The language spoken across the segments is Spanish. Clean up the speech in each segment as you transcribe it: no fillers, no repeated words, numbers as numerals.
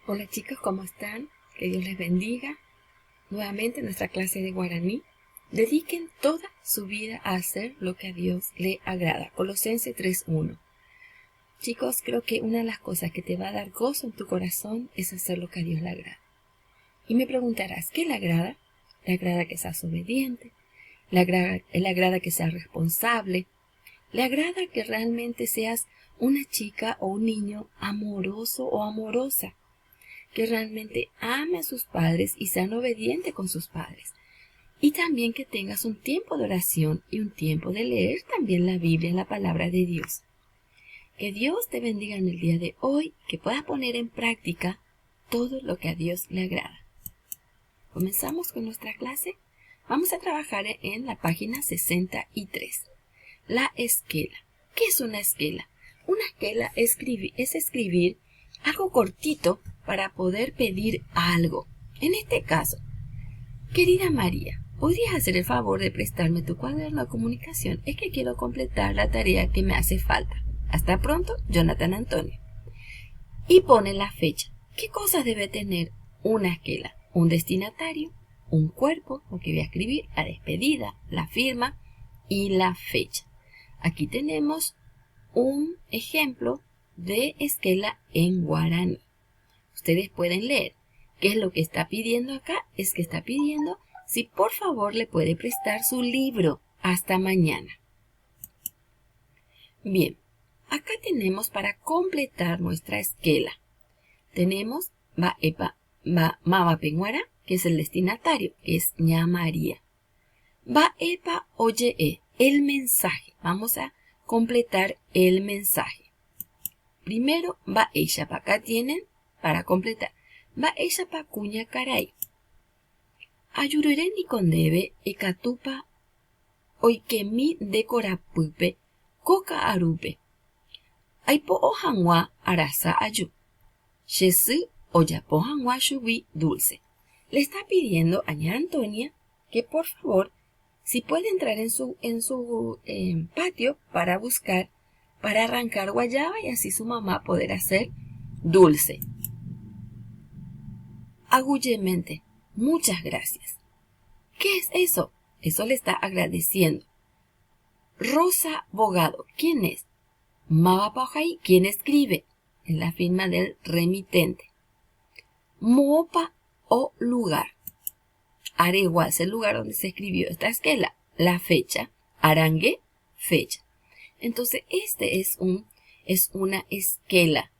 Hola chicos, ¿cómo están? Que Dios les bendiga. Nuevamente en nuestra clase de guaraní. Dediquen toda su vida a hacer lo que a Dios le agrada. Colosenses 3:1. Chicos, creo que una de las cosas que te va a dar gozo en tu corazón es hacer lo que a Dios le agrada. Y me preguntarás, ¿qué le agrada? Le agrada que seas obediente, le agrada que seas responsable, le agrada que realmente seas una chica o un niño amoroso o amorosa, que realmente ame a sus padres y sean obedientes con sus padres. Y también que tengas un tiempo de oración y un tiempo de leer también la Biblia, la palabra de Dios. Que Dios te bendiga en el día de hoy, que puedas poner en práctica todo lo que a Dios le agrada. Comenzamos con nuestra clase. Vamos a trabajar en la página 63. La esquela. ¿Qué es una esquela? Una esquela es escribir algo cortito para poder pedir algo. En este caso, querida María, ¿podrías hacer el favor de prestarme tu cuaderno de comunicación? Es que quiero completar la tarea que me hace falta. Hasta pronto, Jonathan Antonio. Y pone la fecha. ¿Qué cosas debe tener una esquela? Un destinatario, un cuerpo, lo que voy a escribir, la despedida, la firma y la fecha. Aquí tenemos un ejemplo de esquela en guaraní. Ustedes pueden leer. ¿Qué es lo que está pidiendo acá? Es que está pidiendo si por favor le puede prestar su libro hasta mañana. Bien, acá tenemos para completar nuestra esquela. Tenemos Mama Penguara, que es el destinatario, que es Ña María. Epa oye el mensaje. Vamos a completar el mensaje. Primero va ella, para acá tienen para completar. Va ella pa cuña caray. Ayurere ni condebe ekatupa oikemi decorapupe coca arupe. Aipo ojanwa arasa ayu. Shesu oyapo hanwa shubi dulce. Le está pidiendo a Ña Antonia que por favor, si puede entrar en su patio para buscar, para arrancar guayaba y así su mamá poder hacer dulce. Agullemente, muchas gracias. ¿Qué es eso? Eso le está agradeciendo. Rosa Bogado, ¿quién es? Maba Pajay, ¿quién escribe? En la firma del remitente. Moopa o lugar. Aregua es el lugar donde se escribió esta esquela. La fecha. Arangue, fecha. Entonces, este es una esquela.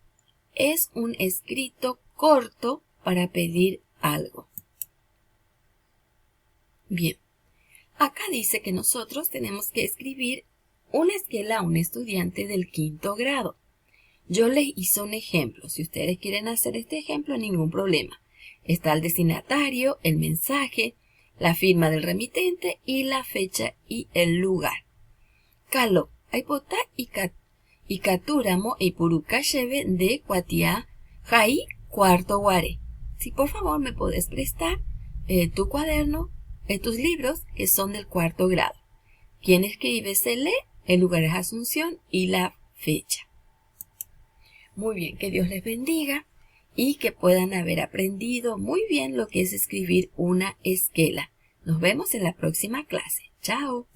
Es un escrito corto para pedir algo. Bien, acá dice que nosotros tenemos que escribir una esquela a un estudiante del 5º grado. Yo les hice un ejemplo. Si ustedes quieren hacer este ejemplo, ningún problema. Está el destinatario, el mensaje, la firma del remitente y la fecha y el lugar. Calo, aipota y catúramo y puruca lleve de cuatia jai cuarto guare. Si por favor me puedes prestar tu cuaderno, tus libros que son del 4º grado. ¿Quién escribe? Se lee, el lugar es Asunción y la fecha. Muy bien, que Dios les bendiga y que puedan haber aprendido muy bien lo que es escribir una esquela. Nos vemos en la próxima clase. Chao.